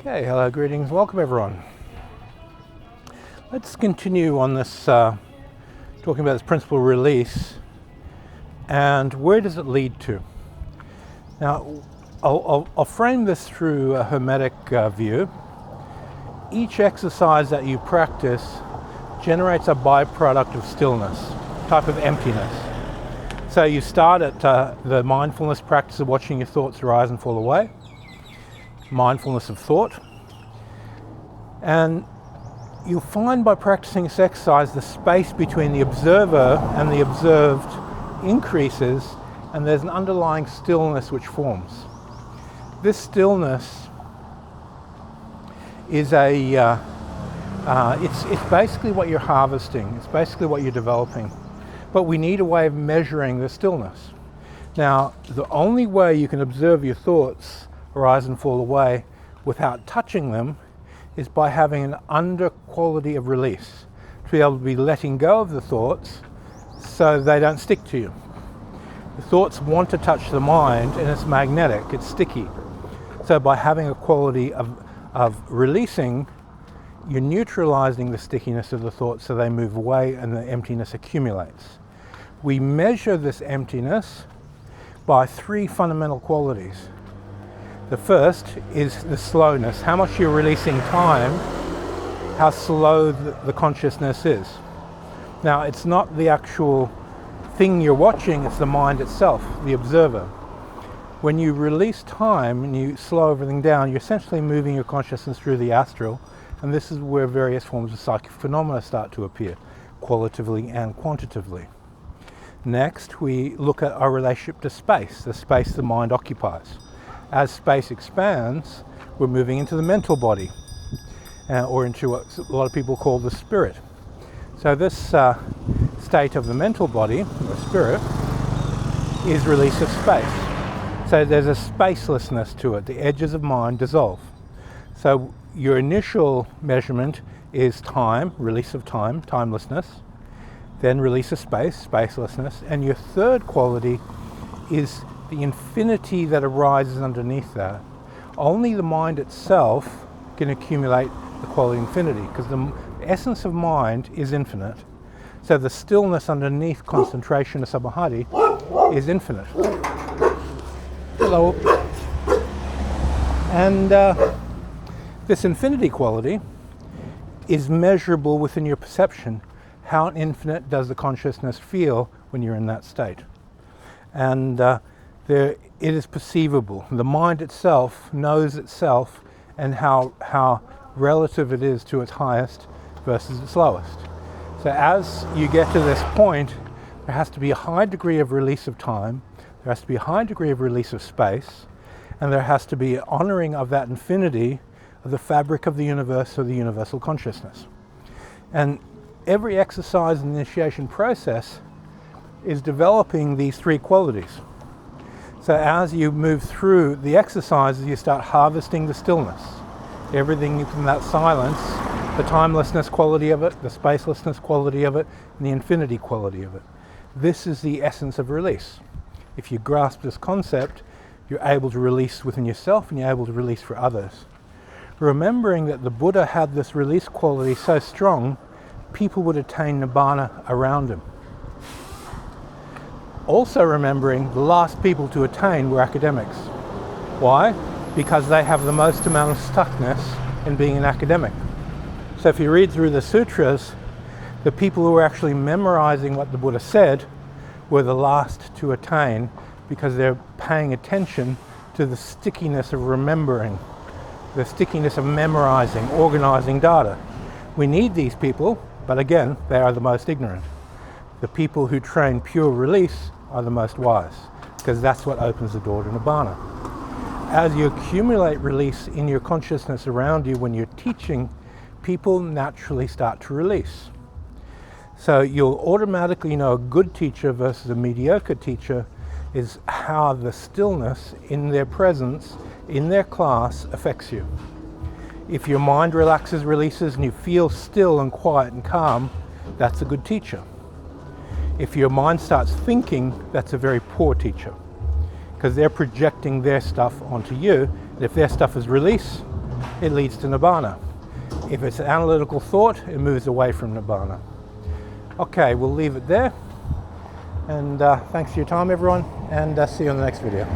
Okay, hello, greetings, welcome everyone. Let's continue on this, talking about this principle release and where does it lead to. Now, I'll frame this through a Hermetic view. Each exercise that you practice generates a byproduct of stillness, type of emptiness. So you start at the mindfulness practice of watching your thoughts rise and fall away, mindfulness of thought, and you'll find by practicing this exercise the space between the observer and the observed increases, and there's an underlying stillness which forms. This stillness is it's basically what you're harvesting, it's basically what you're developing, but we need a way of measuring the stillness. Now, the only way you can observe your thoughts rise and fall away without touching them is by having an under quality of release, to be able to be letting go of the thoughts so they don't stick to you. The thoughts want to touch the mind and it's magnetic, it's sticky. So by having a quality of releasing, you're neutralizing the stickiness of the thoughts so they move away and the emptiness accumulates. We measure this emptiness by three fundamental qualities. The first is the slowness, how much you're releasing time, how slow the consciousness is. Now, it's not the actual thing you're watching, it's the mind itself, the observer. When you release time and you slow everything down, you're essentially moving your consciousness through the astral, and this is where various forms of psychic phenomena start to appear, qualitatively and quantitatively. Next, we look at our relationship to space, the space the mind occupies. As space expands, we're moving into the mental body, or into what a lot of people call the spirit. So this state of the mental body, or spirit, is release of space. So there's a spacelessness to it. The edges of mind dissolve. So your initial measurement is time, release of time, timelessness, then release of space, spacelessness, and your third quality is the infinity that arises underneath that. Only the mind itself can accumulate the quality infinity, because the essence of mind is infinite. So the stillness underneath concentration of samadhi is infinite. Hello. And this infinity quality is measurable within your perception. How infinite does the consciousness feel when you're in that state? And it is perceivable. The mind itself knows itself and how relative it is to its highest versus its lowest. So as you get to this point, there has to be a high degree of release of time, there has to be a high degree of release of space, and there has to be an honoring of that infinity of the fabric of the universe, or the universal consciousness. And every exercise and initiation process is developing these three qualities. So as you move through the exercises, you start harvesting the stillness. Everything from that silence, the timelessness quality of it, the spacelessness quality of it, and the infinity quality of it. This is the essence of release. If you grasp this concept, you're able to release within yourself and you're able to release for others. Remembering that the Buddha had this release quality so strong, people would attain nibbana around him. Also remembering the last people to attain were academics. Why? Because they have the most amount of stuckness in being an academic. So if you read through the sutras, the people who were actually memorizing what the Buddha said were the last to attain, because they're paying attention to the stickiness of remembering, the stickiness of memorizing, organizing data. We need these people, but again, they are the most ignorant. The people who train pure release are the most wise, because that's what opens the door to nibbana. As you accumulate release in your consciousness around you when you're teaching, people naturally start to release. So you'll automatically know a good teacher versus a mediocre teacher is how the stillness in their presence, in their class, affects you. If your mind relaxes, releases, and you feel still and quiet and calm, that's a good teacher. If your mind starts thinking, that's a very poor teacher, because they're projecting their stuff onto you. And if their stuff is release, it leads to Nibbana. If it's an analytical thought, it moves away from Nibbana. Okay, we'll leave it there. And thanks for your time, everyone, and see you on the next video.